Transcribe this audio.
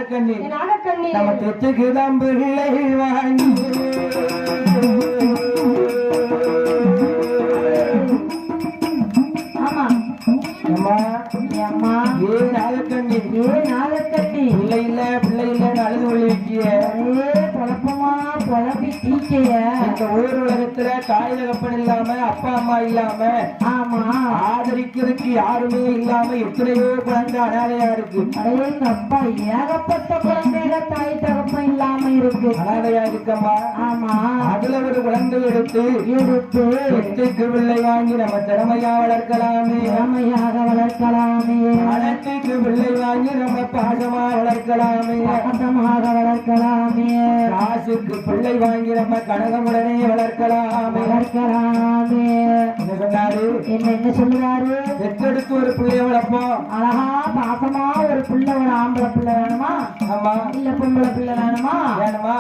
நாகக்கண்ணி நாகக்கண்ணி நம்ம தெத்துக்குதான் பிள்ளை வாங்கி ஆமா அம்மா அம்மா ஏ நாகக்கண்ணி பிள்ளை இல்ல அழுது ஒழிக்கிய குழப்பமா குழப்பி தீக்கைய இந்த ஊர் உலகத்துல தாய் தகப்பன் இல்லாம அப்பா அம்மா இல்லாம ஆமா ஆதரிக்கிறதுக்கு யாருமே இல்லாம எத்தனையோ குழந்தை அனாதையா இருக்கு. அடையங்க அப்பா ஏகப்பட்ட குழந்தைகள் தாய் தகப்பன் இல்லாம இருக்கு. அனாதையா இருக்கம்மா. ஆமா அதுல ஒரு குழந்தை எடுத்து எத்துக்கு பிள்ளை வாங்கி நம்ம திறமையா வளர்க்கலாமே. திறமையாக வளர்க்கலாமே. அனத்துக்கு பிள்ளை வாங்கி நம்ம பாசமா வளர்க்கலாமே. பாசமாக வளர்க்கலாமே. காசுக்கு பிள்ளை வாங்கி நம்ம கனகமுடனே வளர்க்கலாமே. என்ன சொன்னாரு? என்ன சொல்லுவாரு? பெற்றெடுத்து ஒரு பிள்ளைய வளர்ப்போம். அழகா பாசமா ஒரு பிள்ளை, ஒரு ஆம்பளை பிள்ளை வேணுமா? ஆமா. இல்ல பொம்பளை பிள்ளை வேணுமா? வேணுமா?